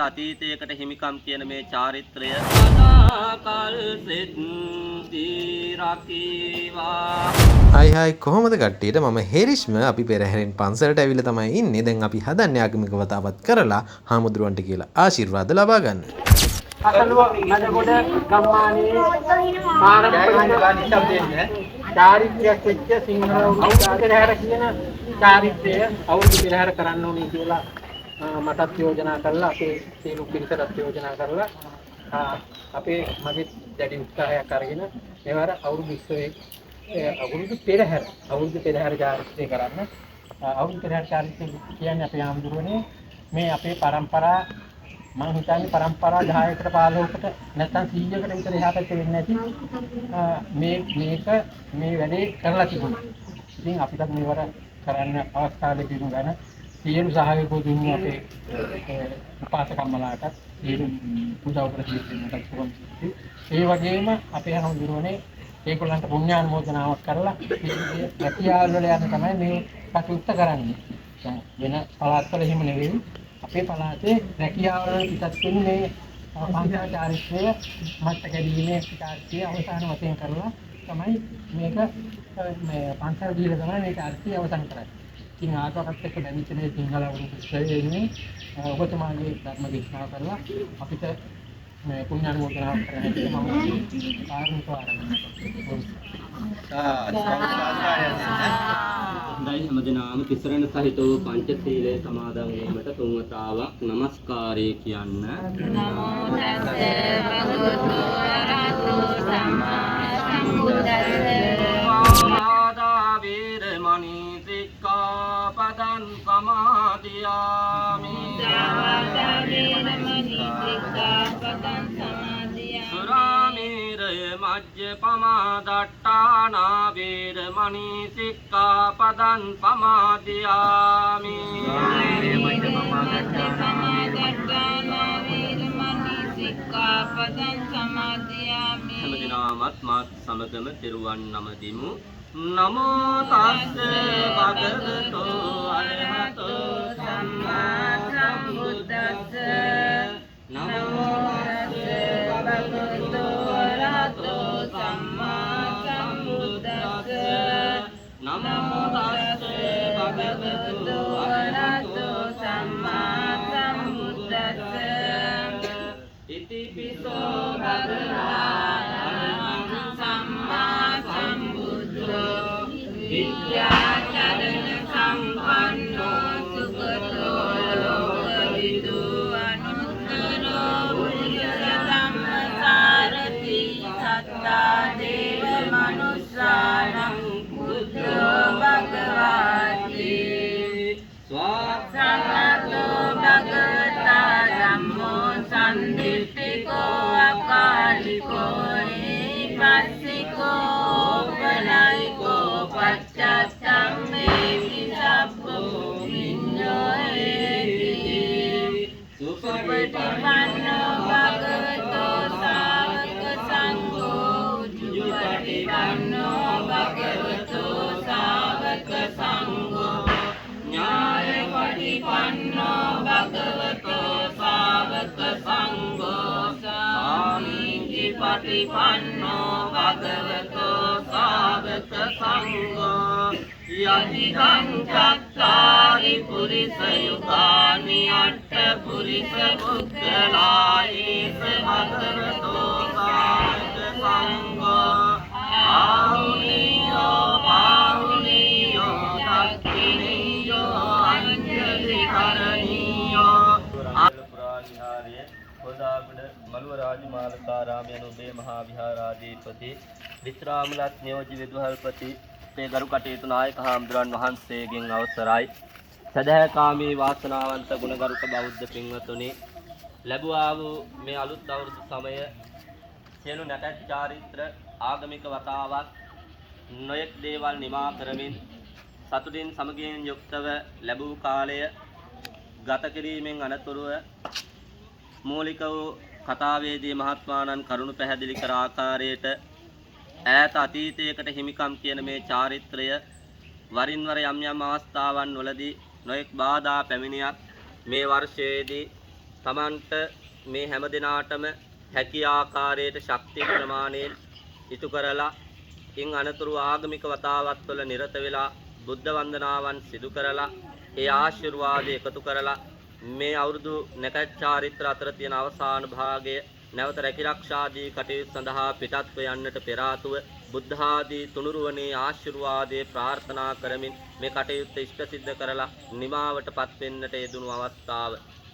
අතීතයකට හිමිකම් කියන මේ චාරිත්‍රය සදාකල් සිද්ධි රකිවා. හයි කොහොමද කට්ටියට මම හෙරිෂ්ම අපි පෙරහැරෙන් පන්සලට ඇවිල්ලා තමයි ඉන්නේ. දැන් අපි හදන්නේ ආගමික වතාවත් කරලා හාමුදුරුවන්ට කියලා ආශිර්වාද ලබා ගන්න. අසලුව මඩගොඩ ගම්මානයේ පාරම්පරික චාරිත්‍රයක් වෙච්ච සිංහල පෙරහැර කියන චාරිත්‍රය අවුරුදු පෙරහැර කරන්න ඕනේ කියලා මටත් යෝජනා කරලා අපේ සියලු පිරිසට යෝජනා කරලා අපේ මගේ දැඩි උත්සාහයක් අරගෙන මෙවර අවුරුදු 20 අවුරුදු පෙරහැර චාරිත්‍රය කරන්න. අවුරුදු පෙරහැර චාරිත්‍රය කියන්නේ අපේ ආම්දුරනේ මේ අපේ પરම්පරා මම හිතන්නේ પરම්පරා 10කට 15කට නැත්නම් 100කට විතර එහා පැත්තේ වෙන්නේ නැති මේ වැඩේ කරලා තිබුණා. ඉතින් අපිට මේවර කරන්න අවස්ථාව ලැබුණ ගාන සියලු සහයෝගය දුන්නු අපේ උපාසකම්මලාට සියලු උදව් කරලා ඒ වගේම අපේ හමුදුරනේ ඒගොල්ලන්ට පුණ්‍යානුමෝදනාවක් කරලා මේ රැකියාවල් වල යන තමයි මේ කටයුත්ත කරන්නේ. දැන් වෙන පළාත්වල එහෙම නෙවෙයි. අපේ පළාතේ රැකියාවල් පිටත් වෙන මේ පන්සල් චාරිත්‍රය මට කැදීමේ චාරිත්‍රය අවසාන වශයෙන් කරලා තමයි මේක මේ පන්සල් දීලා තමයි මේ චාරිත්‍රය අවසන් කරන්නේ. ඉතින් ආගමකට එක්ක බැඳිච්ච මේ සිංහල වෘත්තයේ ඔබතුමාගේ ධර්ම දේශනාව කරලා අපිට මේ පුණ්‍යානුමෝදනාවක් කරන්න මම කාර්මික ආරම්භ හොඳයි හැමදෙනාම තිසරණ සහිත වූ පංචශීලයේ සමාදන් වීමට තුන්වතාවක් নমස්කාරය කියන්න. නමෝ තස්සේ භගවතු අරහතෝ සම්මා සම්බුද්දස්සේ. ආදා වීරමණී සික්ඛාපදං සමාදියාමි. ආදා වීරමණී සික්ඛාපදං සමාදියාමි. සුරාමේරය මජ්ජපමා දට්ඨානා වීරමණී සික්ඛාපදං සමාදියාමි. සුරාමේරය මජ්ජපමා දට්ඨානා වීරමණී සික්ඛාපදං සමාදියාමි. හැමදිනමත් මාත් සමගම තෙරුවන් නමදිමු. නමෝ තස්සේ භගවතෝ අරහතෝ සම්මා සම්බුද්දස්සේ. නමෝ තස්සේ භගවතෝ අරහතෝ සම්මා සම්බුද්දස්සේ. නමෝ තස්සේ භගවතෝ අරහතෝ සම්මා සම්බුද්දස්සේ. ඉතිපිසෝ භගවා අරහං සම්මා සම්බුද්ධෝ විද්‍යාචරණ සම්පන්නෝ සුගතෝ ලෝකවිදු අනුත්තරෝ පුරිස ධම්මසාරති සත්තා දේව මනුස්සානං බුද්ධෝ භගවාති. ස්වාක්ඛාතෝ භගවතා ධම්මෝ සම්දිට්ඨිකෝ අකාලිකෝ නිපස්සිකෝ උපනයිකෝ පච්චත්තම්මේති සබ්බෝ විඤ්ඤෝ ඒති. සුපටිපන්නෝ භගවතෝ සාවක සංඝෝ උජුපටිපන්නෝ භගවතෝ සාවක සංඝෝ ඥායපටිපන්නෝ භගවතෝ සාවක සංඝෝ සාමීචිපටිපන්නෝ භගවතෝ සාවක සංඝෝ යතිකං චත්තාරි පුරිස යුගානි අට්ඨ පුරිස පුද්ගලායේස භගවතෝ සාවක සංඝෝ ආහුනීයෝ පාහුනීයෝ දක්ඛිනීයෝ අංජලි කරණීයෝ. පුරා විහාරයේ හොදාගොඩ මළුව රාජමාලකාරාම යන උදේ මහා විහාරාධිපති විශ්‍රාමලත් නියෝජ්‍ය විදුහල්පති මේ ගරු කටයුතු නායක හාමුදුරන් වහන්සේගෙන් අවසරයි. සදහකාමී වාසනාවන්ත ගුණගරුක බෞද්ධ පින්වතුනි, ලැබුවා වූ මේ අලුත් අවුරුදු සමය සියලු නැකත් චාරිත්‍ර ආගමික වතාවක් නොයෙක් දේවල් නිමා කරමින් සතුටින් සමගියෙන් යුක්තව ලැබූ කාලය ගත කිරීමෙන් අනතුරුව මූලික වූ කතාවේදී මහත්මාණන් කරුණු පැහැදිලි කර ආකාරයට ඈත අතීතයකට හිමිකම් කියන මේ චාරිත්‍රය වරින් වර යම් යම් අවස්ථාවන් වලදී නොඑක් බාධා පැමිණියත් මේ වර්ෂයේදී තමන්ට මේ හැම දිනාටම හැකි ආකාරයට ශක්තිය ප්‍රමාණයෙන් ඉටු කරලා ඉන් අනතුරු ආගමික වතාවත් වල නිරත වෙලා බුද්ධ වන්දනාවන් සිදු කරලා ඒ ආශිර්වාද එකතු කරලා මේ අවුරුදු නැකත් චාරිත්‍ර අතර තියෙන අවසාන භාගය නැවත රැකිරක්ෂාදී කටයුතු සඳහා පිටත්ව යන්නට පෙර ආතුව බුද්ධ ආදී තුනුරුවනේ ආශිර්වාදයේ ප්‍රාර්ථනා කරමින් මේ කටයුත්ත ඉෂ්ට සිද්ධ කරලා නිමාවටපත් වෙන්නට යෙදුණු අවස්ථාව.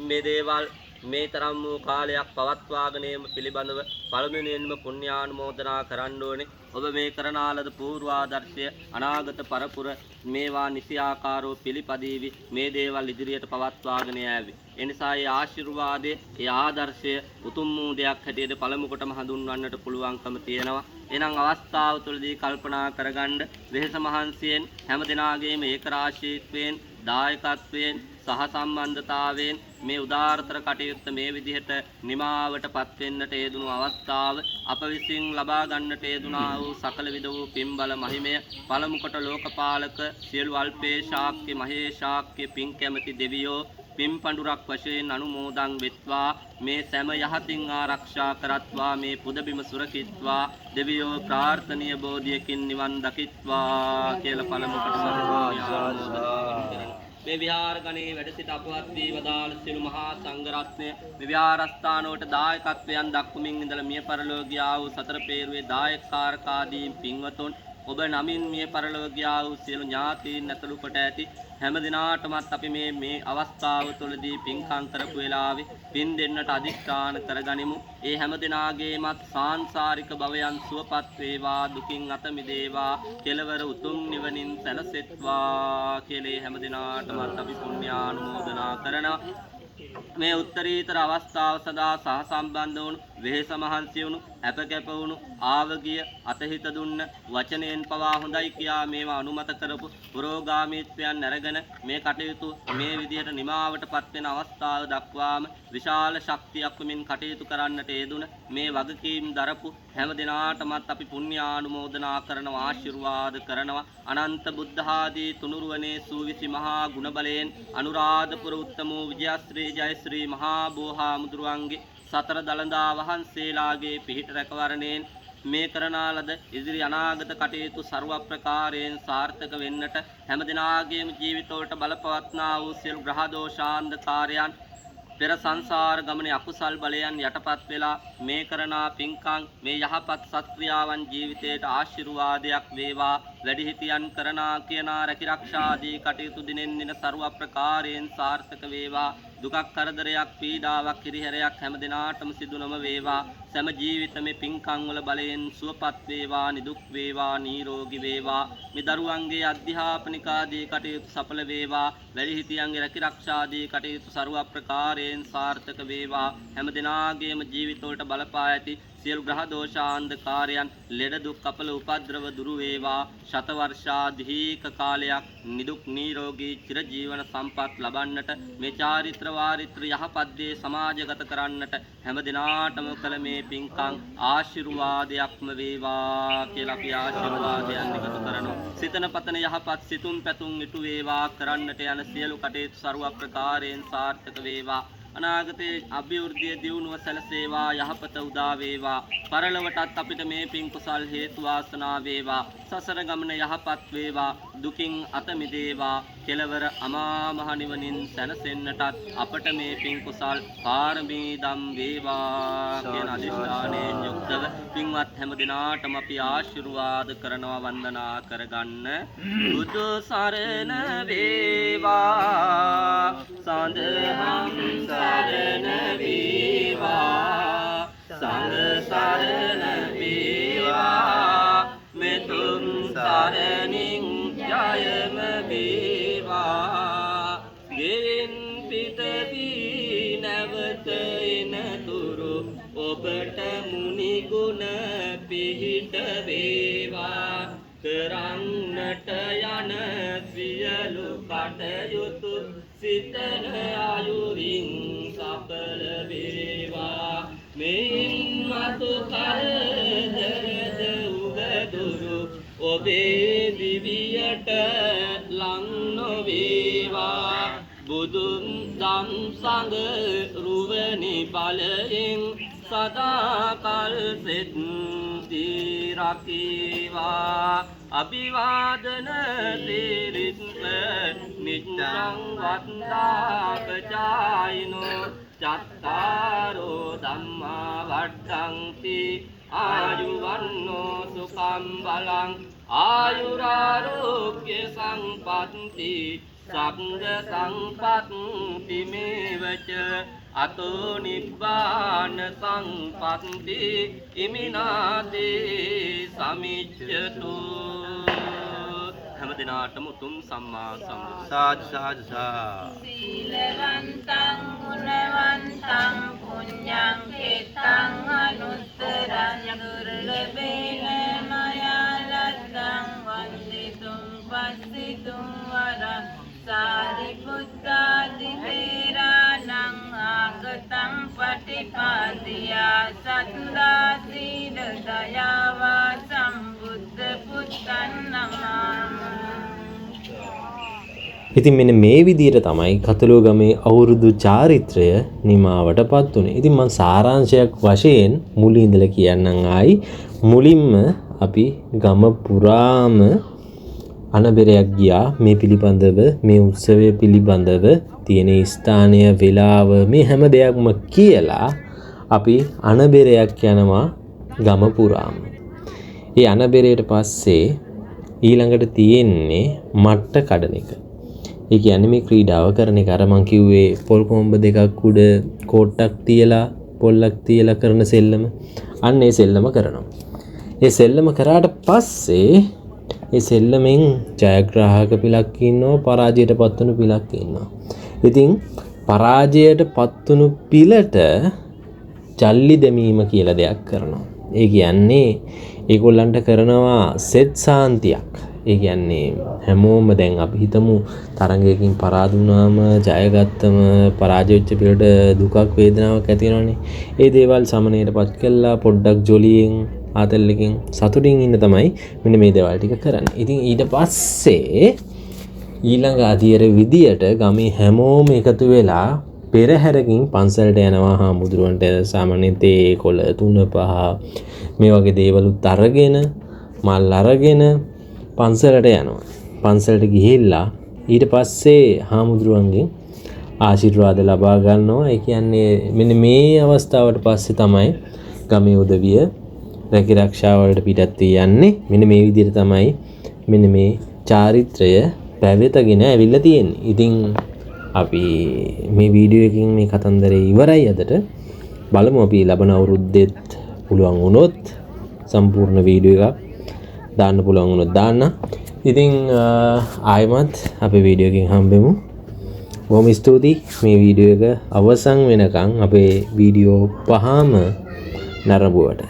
මේ දේවල් මේ තරම් වූ කාලයක් පවත්වාගෙන යාම පිළිබඳව පළමුවෙනින්ම පුණ්‍යානුමෝදනා කරන්න ඕනේ. ඔබ මේ කරන ආලද පූර්වාදර්ශය අනාගත පරපුර මේවා නිසියාකාරව පිළිපදීවි මේ දේවල් ඉදිරියට පවත්වාගෙන යෑවි. එනිසා ඒ ආශිර්වාදයේ ඒ ආදර්ශය උතුම් වූ දෙයක් හැටියට පළමු කොටම හඳුන්වන්නට පුළුවන්කම තියෙනවා. එනම් අවස්ථාව තුළදී කල්පනා කරගන්න වෙහෙස මහන්සියෙන් හැම දිනාගේම ඒකරාශීත්වයෙන් දායකත්වයෙන් සහ සම්බන්ධතාවයෙන් මේ උදාාරතර කටයුත්ත මේ විදිහට නිමාවටපත් වෙන්නට යෙදුණු අවස්ථාව අප විසින් ලබා ගන්නට යෙදුණා වූ සකල විද වූ පින්බල මහිමය පළමු කොට ලෝකපාලක සියලු අල්පේ ශාක්‍ය මහේ ශාක්‍ය පින් කැමැති දෙවියෝ පින් පඬුරක් වශයෙන් අනුමෝදන් වෙත්වා මේ සෑම යහතින් ආරක්ෂා කරත්වා මේ පුදබිම සුරකිත්වා දෙවියෝ ප්‍රාර්ථනීය බෝධියකින් නිවන් දකිත්වා කියලා පළමු කොට සතුටුයි. මේ විහාර ගණේ වැඩ සිට අපවත් වී වදාළ සියලු මහා සංඝ රත්නය මේ විහාරස්ථානවලට දායකත්වයන් දක්වමින් ඉඳලා මිය පරලෝක ගියා වූ සතර පේරුවේ දායකකාරකාදීන් පින්වතුන් ඔබ නමින් මිය පරලෝක ගියා වූ සියලු ඥාතීන් ඇතුළු කොට ඇති හැම දිනාටමත් අපි මේ අවස්ථාව තුළදී පින්කම් කරපු වෙලාවේ පින් දෙන්නට අධිෂ්ඨාන කරගනිමු. ඒ හැම දිනාගේමත් සාංසාරික භවයන් සුවපත් වේවා දුකින් අත මිදේවා කෙලවර උතුම් නිවනින් සැනසෙත්වා කියලා හැම දිනාටමත් අපි පුණ්‍යානුමෝදනා කරනවා. මේ උත්තරීතර අවස්ථාව සදා සහ සම්බන්ධ වුණු වෙහෙස මහන්සි වුණු අප කැප වුණු ආවගිය අතහිත දුන්න වචනයෙන් පවා හොඳයි කියා මේවා අනුමත කරපු පුරෝගාමීත්වයන් අරගෙන මේ කටයුතු මේ විදිහට නිමාවටපත් වෙන අවස්ථාව දක්වාම විශාල ශක්තියක් වෙමින් කටයුතු කරන්නට යෙදුන මේ වගකීම් දරපු හැම දිනාටමත් අපි පුණ්‍යානුමෝදනා කරනවා ආශිර්වාද කරනවා. අනන්ත බුද්ධ ආදී තුනුරුවනේ සූවිසි මහා ගුණ බලයෙන් අනුරාධපුර උත්තම විජයශ්‍රී ජයශ්‍රී මහා බෝහාමුදුරුවන්ගේ සතර දළදා වහන්සේලාගේ පිහිට රැකවරණයෙන් මේ කරනාලද ඉදිරි අනාගත කටයුතු ਸਰව ප්‍රකාරයෙන් සාර්ථක වෙන්නට හැම දිනාගේම ජීවිතවලට බලපවත්නා වූ සියලු ග්‍රහ දෝෂාන්ධකාරයන් පෙර සංසාර ගමනේ අකුසල් බලයන් යටපත් වෙලා මේ කරනා පින්කම් මේ යහපත් සත්ක්‍රියාවන් ජීවිතයට ආශිර්වාදයක් වේවා. වැඩිහිටියන් කරනා කියනා රැකිරක්ෂාදී කටයුතු දිනෙන් දින ਸਰව ප්‍රකාරයෙන් සාර්ථක වේවා. දුකක් කරදරයක් පීඩාවක් හිරිහැරයක් හැම දිනාටම සිදු නොම වේවා. සෑම ජීවිතමේ පින්කම් වල බලයෙන් සුවපත් වේවා නිදුක් වේවා නිරෝගී වේවා. මේ දරුවන්ගේ අධ්‍යාපනික ආදී කටයුතු සඵල වේවා. වැඩිහිටියන්ගේ රැකිරක්ෂාදී කටයුතු ਸਰව ප්‍රකාරයෙන් සාර්ථක වේවා. හැම දිනාගේම ජීවිතවලට බලපා ඇති සියලු ග්‍රහ දෝෂාන්ධකාරයන් ලෙඩ දුක් කපල උපද්‍රව දුරු වේවා. शत वर्षाधिक කාලයක් නිදුක් නිරෝගී චිර ජීවන සම්පත් ලබන්නට මේ චාරිත්‍ර වාරිත්‍ර යහපත්දී සමාජගත කරන්නට හැම දිනාටම කළ මේ පින්කම් ආශිර්වාදයක්ම වේවා කියලා අපි ආශිර්වාදයන් එකතු කරනවා. සිතන පතන යහපත් සිතුම් පැතුම් ඉටු වේවා. කරන්නට යන සියලු කටයුතු ਸਰව ප්‍රකාරයෙන් සාර්ථක වේවා. අනාගතයේ අභිවෘද්ධිය දියුණුව සැලසේවා. යහපත උදා වේවා. පරලොවටත් අපිට මේ පින් කුසල් හේතු වාසනා වේවා. සසර ගමන යහපත් වේවා. දුකින් අත මිදේවා. කෙලවර අමා මහ නිවනින් සැනසෙන්නටත් අපට මේ පින් කුසල් පාරමී දම් වේවා කියන අදිෂ්ඨානයෙන් යුක්තව පින්වත් හැම දිනාටම අපි ආශිර්වාද කරනවා වන්දනා කරගන්න. බුදු සරණ වේවා සඳහම් සරණ වේවා සංඝ සරණ වේවා මෙතුම් සරණින් ජයම වේවා. ගෙන් පිට වී නැවත එනතුරු ඔබට මුනි ගුණ පිහිට වේවා. කරන්නට යන සියලු කටයුතු සිතන අයුරින් සඵල වේවා. මෙයින් මතු කරදරද උගදුරු ඔබේ දිවියට ලං නොවේවා. බුදුන් දම් සඟ රුවනි බලයෙන් සදාකල් සෙත් රකීවා අභිවාදන සිරිත් නිච්ඡං වන්දාපචායිනෝ චත්තාරෝ ධම්මා වඩ්ඩಂತಿ ආයුවන්නෝ සුඛං බලං ආයුරාෝග්‍ය සම්පත්ති සංඝ සම්පත්ති මේවච අතෝ නිබ්බාන සංපත්ති ඉමිනාතේ සමිච්ඡතු හැම දිනාටම උතුම් සම්මා සම්බුද්ධ සාදු සාදු සීලවන්තං ගුණවන්තං පුඤ්ඤං කෙත්තං අනුත්තරං දුර්ලභේන මයා ලද්දං වන්දිතුං පස්සිතුං වරං සාරිපුත්තාදි තේරාණං ආගතං පටිපාදියා සතුරා සීල දයාවා සම්බුද්ධ පුත්තං නමාමි. ඉතින් මෙන්න මේ විදිහට තමයි කතලෝගමේ අවුරුදු චාරිත්‍රය නිමාවටපත් උනේ. ඉතින් මම සාරාංශයක් වශයෙන් මුලින් ඉඳලා කියන්නම් ආයි. මුලින්ම අපි ගම පුරාම අනබෙරයක් ගියා මේ පිළිබඳව මේ උත්සවය පිළිබඳව තියෙන ස්ථානය වෙලාව මේ හැම දෙයක්ම කියලා අපි අනබෙරයක් යනවා ගම පුරාම. ඒ අනබෙරේට පස්සේ ඊළඟට තියෙන්නේ මට්ට කඩන එක. ඒ කියන්නේ මේ ක්‍රීඩාව කරන එක. අර මං කිව්වේ පොල් කොම්බ දෙකක් උඩ කෝට්ටක් තියලා පොල්ලක් තියලා කරන සෙල්ලම. අන්න ඒ සෙල්ලම කරනවා. ඒ සෙල්ලම කරාට පස්සේ ඒ සෙල්ලමෙන් ජයග්‍රාහක පිලක් ඉන්නවා පරාජයට පත්වුණු පිලක් ඉන්නවා. ඉතින් පරාජයට පත්වුණු පිලට ජල්ලි දැමීම කියලා දෙයක් කරනවා. ඒ කියන්නේ ඒගොල්ලන්ට කරනවා සෙත් සාන්තියක්. ඒ කියන්නේ හැමෝම දැන් අපි හිතමු තරඟයකින් පරාද වුණාම ජයගත්තම පරාජය වෙච්ච පිළට දුකක් වේදනාවක් ඇති වෙනවනේ. ඒ දේවල් සමනයටපත් කළා පොඩ්ඩක් ජොලියෙන් ආතල්ලකින් සතුටින් ඉන්න තමයි මෙන්න මේ දේවල් ටික කරන්නේ. ඉතින් ඊට පස්සේ ඊළඟ අදියර විදියට ගමේ හැමෝම එකතු වෙලා පෙරහැරකින් පන්සලට යනවා. හාමුදුරුවන්ට සාමාන්‍යයෙන් තේ කොළ 3-5 මේ වගේ දේවලුත් අරගෙන මල් අරගෙන පන්සලට යනවා. පන්සලට ගිහිල්ලා ඊට පස්සේ හාමුදුරුවන්ගෙන් ආශිර්වාද ලබා ගන්නවා. ඒ කියන්නේ මෙන්න මේ අවස්ථාවට පස්සේ තමයි ගමේ උදවිය රැකිරක්ෂා වලට පිටත් යන්නේ. මෙන්න මේ විදිහට තමයි මෙන්න මේ චාරිත්‍රය පැවැතගෙන ඇවිල්ලා තියෙන්නේ. ඉතින් අපි මේ වීඩියෝ එකකින් මේ කතන්දරේ ඉවරයි අදට. බලමු අපි ලබන අවුරුද්දෙත් පුළුවන් වුණොත් සම්පූර්ණ වීඩියෝ එකක් දාන්න පුළුවන් වුණොත් දාන්න. ඉතින් ආයෙමත් අපේ වීඩියෝ එකකින් හම්බෙමු. බොහොම ස්තුතියි මේ වීඩියෝ එක අවසන් වෙනකන් අපේ වීඩියෝ 5ම නරඹුවට.